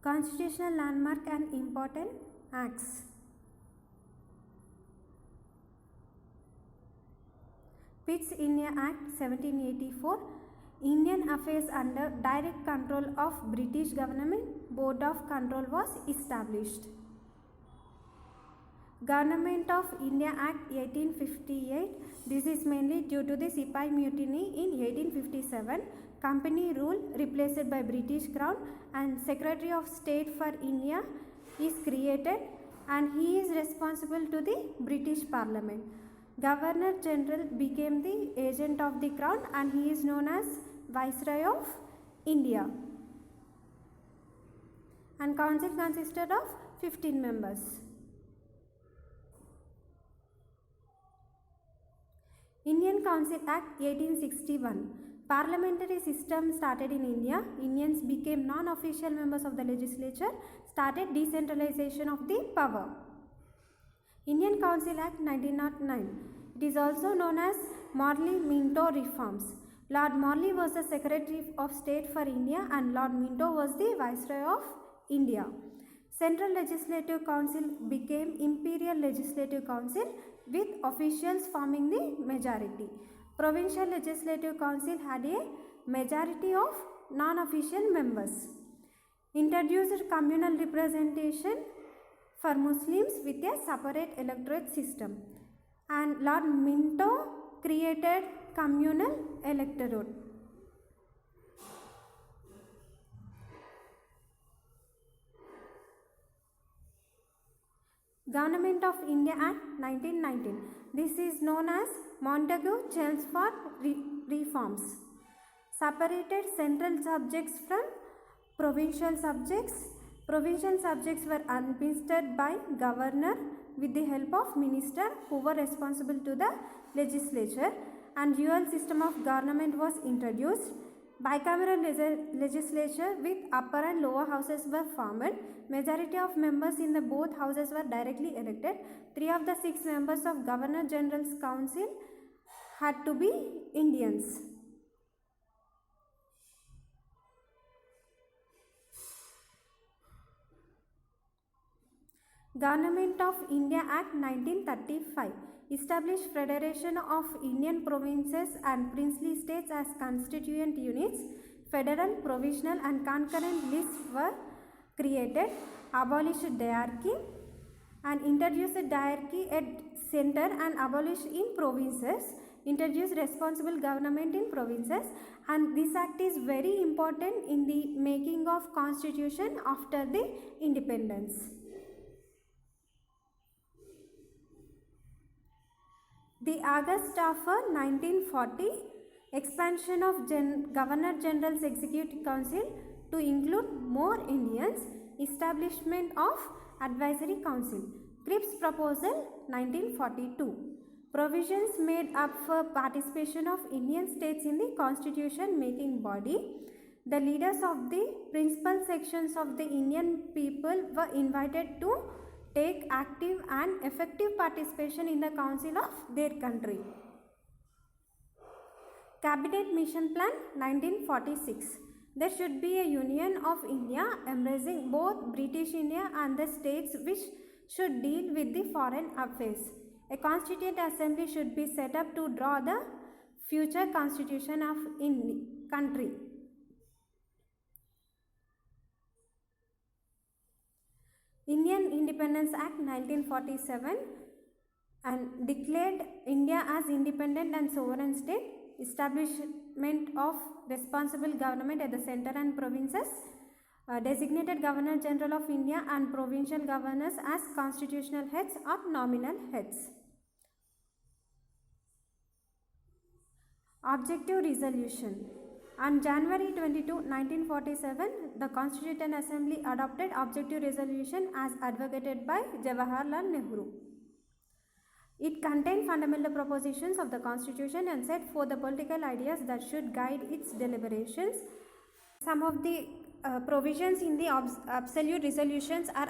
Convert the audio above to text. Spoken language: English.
Constitutional landmark and important acts. Pitt's India Act 1784. Indian affairs under direct control of British government. Board of Control was established. Government of India Act 1858. This is mainly due to the Sepoy Mutiny in 1857. Company rule replaced by British Crown, and Secretary of State for India is created, and he is responsible to the British Parliament. Governor General became the agent of the Crown, and he is known as Viceroy of India. And council consisted of 15 members. Indian Council Act 1861. Parliamentary system started in India. Indians became non-official members of the legislature. Started decentralization of the power. Indian Council Act 1909. It is also known as Morley-Minto reforms. Lord Morley was the Secretary of State for India, and Lord Minto was the Viceroy of India. Central Legislative Council became Imperial Legislative Council, with officials forming the majority. Provincial Legislative Council had a majority of non-official members. Introduced communal representation for Muslims with a separate electorate system. And Lord Minto created communal electorate. Government of India Act 1919. This is known as Montagu-Chelmsford reforms. Separated central subjects from provincial subjects. Provincial subjects were administered by governor with the help of minister who were responsible to the legislature, and dual system of government was introduced. Bicameral legislature with upper and lower houses were formed. Majority of members in the both houses were directly elected. 3 of the 6 members of Governor General's Council had to be Indians. Government of India Act 1935. Established Federation of Indian Provinces and Princely States as constituent units. Federal, provisional and concurrent lists were created. Abolished diarchy and introduced diarchy at center and abolished in provinces. Introduced responsible government in provinces, and this act is very important in the making of constitution after the independence. The August of 1940, expansion of Governor General's Executive Council to include more Indians, establishment of Advisory Council. Cripps Proposal 1942. Provisions made up for participation of Indian states in the constitution making body. The leaders of the principal sections of the Indian people were invited to take active and effective participation in the council of their country. Cabinet Mission Plan 1946. There should be a union of India embracing both British India and the states which should deal with the foreign affairs. A constituent assembly should be set up to draw the future constitution of country. Indian Independence Act 1947 and declared India as independent and sovereign state. Establishment of responsible government at the center and provinces. Designated Governor General of India and provincial governors as constitutional heads or nominal heads. Objective Resolution. On January 22, 1947, the Constituent Assembly adopted Objective Resolution as advocated by Jawaharlal Nehru. It contained fundamental propositions of the Constitution and set forth the political ideas that should guide its deliberations. Some of the provisions in the absolute resolutions are